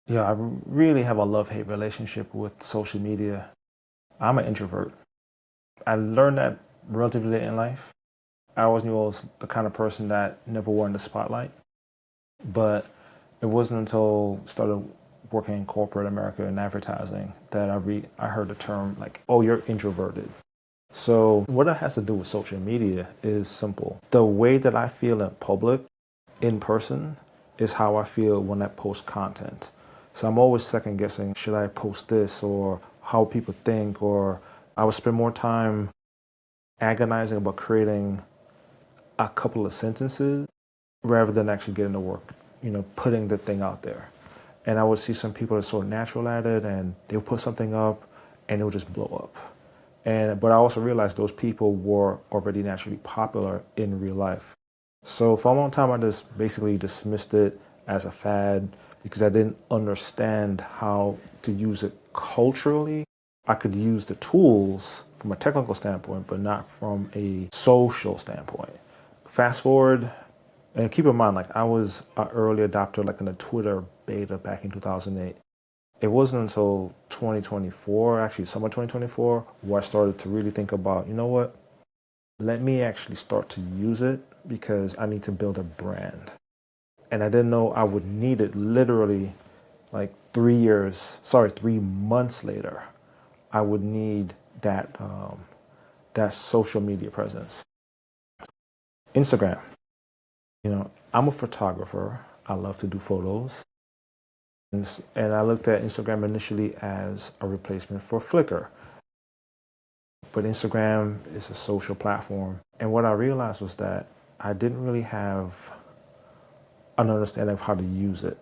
Yeah, I really have a love-hate relationship with social media. I'm an introvert. I learned that relatively late in life. I always knew I was the kind of person that never wanted the spotlight, but it wasn't until I started working in corporate America and advertising that I heard the term like, "Oh, you're introverted." So what it has to do with social media is simple. The way that I feel in public, in person, is how I feel when I post content. So I'm always second guessing, should I post this or how people think, or I would spend more time agonizing about creating a couple of sentences rather than actually getting to work, putting the thing out there. And I would see some people that are sort of natural at it and they'll put something up and it'll just blow up. But I also realized those people were already naturally popular in real life. So for a long time, I just basically dismissed it as a fad because I didn't understand how to use it culturally. I could use the tools from a technical standpoint, but not from a social standpoint. Fast forward, and keep in mind, like I was an early adopter, like in the Twitter beta back in 2008. It wasn't until 2024, actually summer 2024, where I started to really think about, you know what? Let me actually start to use it because I need to build a brand. And I didn't know I would need it literally like 3 months later. I would need that social media presence. Instagram. I'm a photographer. I love to do photos. And I looked at Instagram initially as a replacement for Flickr. But Instagram is a social platform. And what I realized was that I didn't really have an understanding of how to use it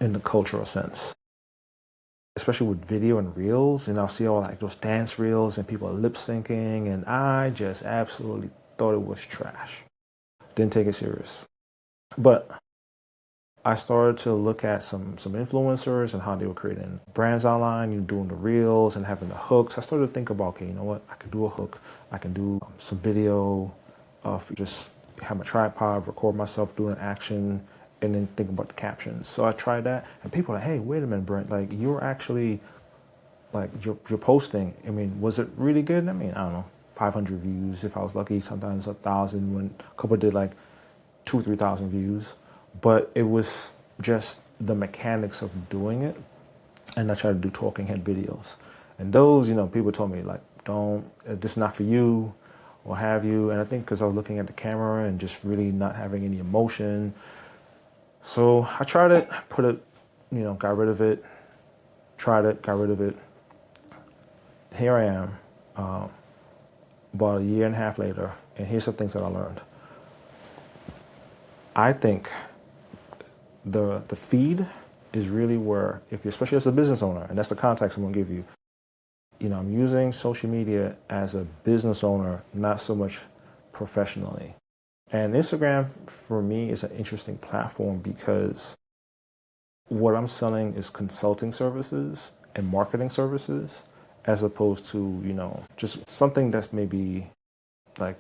in the cultural sense, especially with video and reels. And I'll see all like those dance reels and people lip syncing. And I just absolutely thought it was trash. Didn't take it serious. But I started to look at some influencers and how they were creating brands online, doing the reels and having the hooks. I started to think about, okay, you know what? I could do a hook. I can do some video of just have my tripod, record myself doing action, and then think about the captions. So I tried that, and people were like, hey, wait a minute, Brent, like you're actually like you're posting. I mean, was it really good? I mean, I don't know, 500 views if I was lucky. Sometimes 1,000. When a couple did like 2,000 or 3,000 views, but it was just the mechanics of doing it. And I tried to do talking head videos, and those, people told me like, don't, this is not for you, or have you. And I think because I was looking at the camera and just really not having any emotion, so I tried it, put it, got rid of it, tried it, got rid of it. Here I am, about a year and a half later, and here's some things that I learned. I think the feed is really where, if you, especially as a business owner, and that's the context I'm gonna give you. I'm using social media as a business owner, not so much professionally. And Instagram for me is an interesting platform because what I'm selling is consulting services and marketing services, as opposed to, just something that's maybe like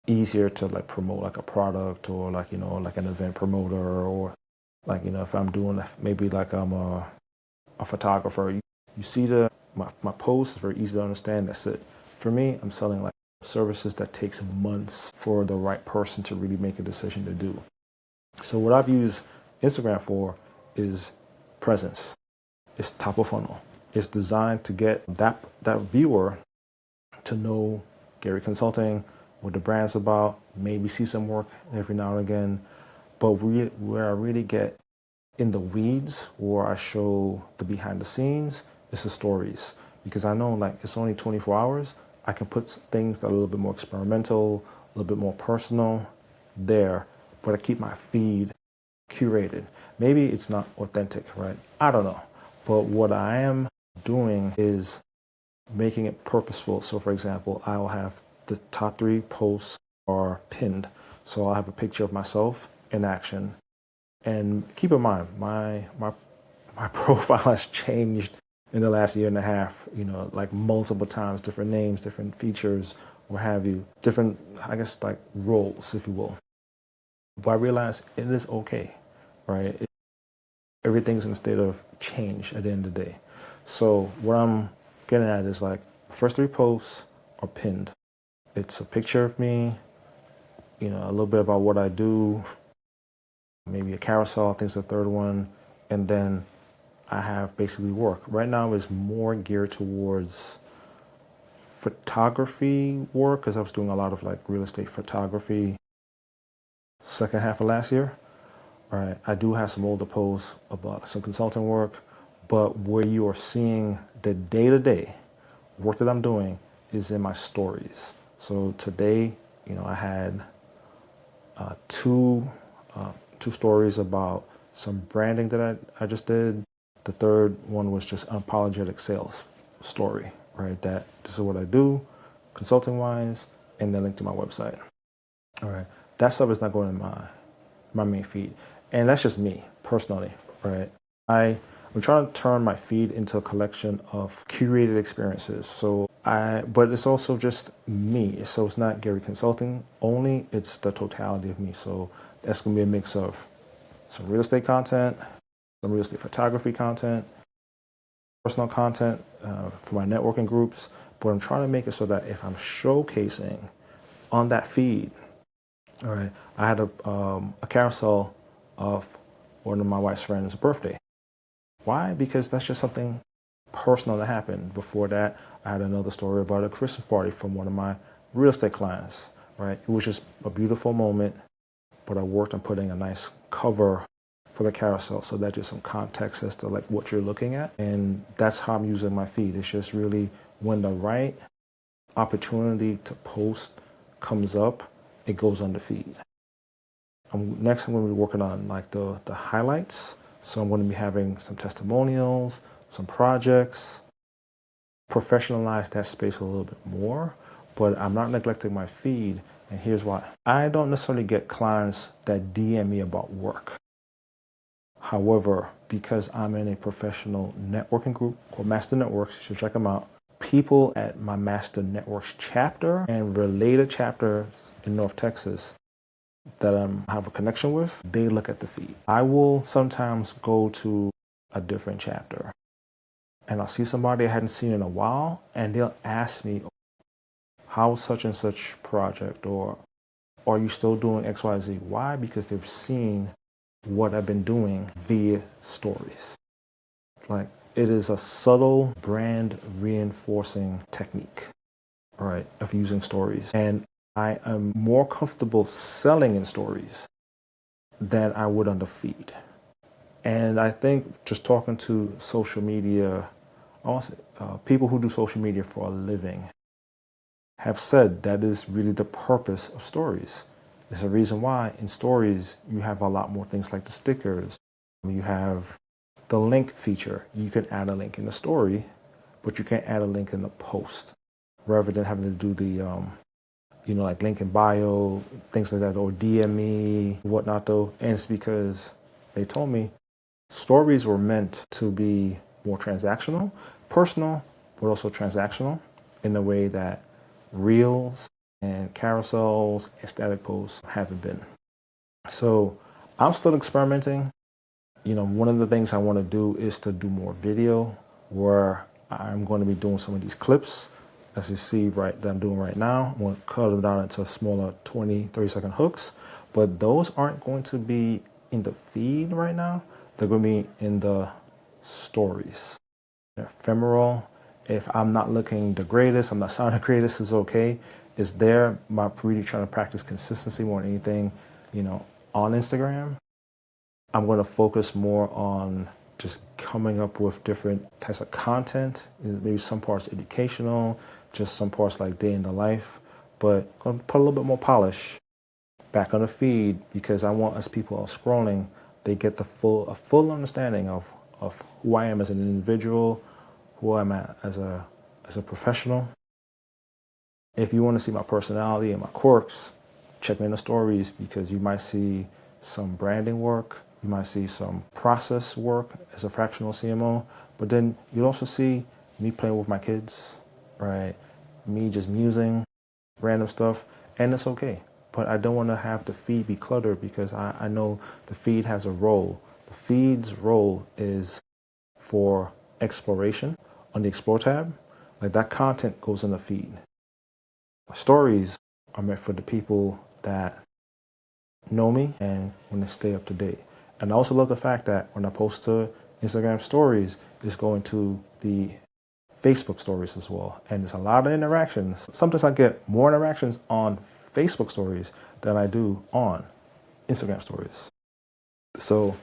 easier to like promote like a product, or like, like an event promoter, or like, if I'm doing maybe like I'm a photographer, you see my post is very easy to understand. That's it. For me, I'm selling like services that takes months for the right person to really make a decision to do. So what I've used Instagram for is presence. It's top of funnel. It's designed to get that viewer to know Gary Consulting, what the brand's about, maybe see some work every now and again. But where I really get in the weeds, where I show the behind the scenes, is the stories. Because I know like it's only 24 hours. I can put things that are a little bit more experimental, a little bit more personal there, but I keep my feed curated. Maybe it's not authentic, right? I don't know. But what I am doing is making it purposeful. So for example, I will have the top 3 posts are pinned. So I'll have a picture of myself in action. And keep in mind, my profile has changed in the last year and a half, like multiple times, different names, different features, what have you, different, I guess, like roles, if you will. But I realized it is okay, right? everything's in a state of change at the end of the day. So what I'm getting at is like, first 3 posts are pinned. It's a picture of me, a little bit about what I do, maybe a carousel, I think it's the 3rd one, and then I have basically work. Right now is more geared towards photography work because I was doing a lot of like real estate photography second half of last year. All right, I do have some older posts about some consulting work, but where you are seeing the day-to-day work that I'm doing is in my stories. So today, I had two stories about some branding that I just did. The 3rd one was just unapologetic sales story, right? That this is what I do, consulting wise, and then link to my website. All right, that stuff is not going in my main feed, and that's just me personally, right? I'm trying to turn my feed into a collection of curated experiences. But it's also just me. So it's not Gary Consulting only, it's the totality of me. So that's gonna be a mix of some real estate content, some real estate photography content, personal content for my networking groups. But I'm trying to make it so that if I'm showcasing on that feed, all right, I had a carousel of one of my wife's friends' birthday. Why? Because that's just something personal that happened. Before that, I had another story about a Christmas party from one of my real estate clients, right? It was just a beautiful moment, but I worked on putting a nice cover for the carousel. So that's just some context as to like what you're looking at. And that's how I'm using my feed. It's just really when the right opportunity to post comes up, it goes on the feed. Next, I'm going to be working on like the highlights. So I'm going to be having some testimonials, some projects, professionalize that space a little bit more, but I'm not neglecting my feed. And here's why. I don't necessarily get clients that DM me about work. However, because I'm in a professional networking group called Master Networks, you should check them out. People at my Master Networks chapter and related chapters in North Texas that I have a connection with, they look at the feed. I will sometimes go to a different chapter and I'll see somebody I hadn't seen in a while and they'll ask me, how's such and such project, or are you still doing XYZ? Why? Because they've seen what I've been doing via stories. Like, it is a subtle brand reinforcing technique, all right, of using stories. And I am more comfortable selling in stories than I would on the feed. And I think just talking to social media, people who do social media for a living have said that is really the purpose of stories. There's a reason why in stories you have a lot more things like the stickers. You have the link feature. You can add a link in the story, but you can't add a link in the post. Rather than having to do the like link in bio, things like that, or DM me, whatnot though. And it's because they told me stories were meant to be more transactional, personal, but also transactional in the way that reels and carousels and static posts haven't been. So I'm still experimenting. One of the things I want to do is to do more video where I'm going to be doing some of these clips as you see that I'm doing right now. I'm going to cut them down into smaller 20, 30-second hooks, but those aren't going to be in the feed right now. They're going to be in the stories. They're ephemeral. If I'm not looking the greatest, I'm not sounding the greatest, it's okay. It's there. I'm really trying to practice consistency more than anything, on Instagram. I'm going to focus more on just coming up with different types of content, maybe some parts educational, just some parts like day in the life, but going to put a little bit more polish back on the feed because I want, as people are scrolling, they get a full understanding of who I am as an individual, who I'm as a professional. If you want to see my personality and my quirks, check me in the stories because you might see some branding work, you might see some process work as a fractional CMO, but then you'll also see me playing with my kids, right? Me just musing, random stuff, and it's okay. But I don't want to have the feed be cluttered because I know the feed has a role The feed's role is for exploration on the Explore tab. Like that content goes in the feed. Stories are meant for the people that know me and want to stay up to date. And I also love the fact that when I post to Instagram stories, it's going to the Facebook stories as well. And there's a lot of interactions. Sometimes I get more interactions on Facebook stories than I do on Instagram stories. So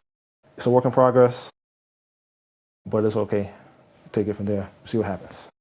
it's a work in progress, but it's okay. Take it from there, see what happens.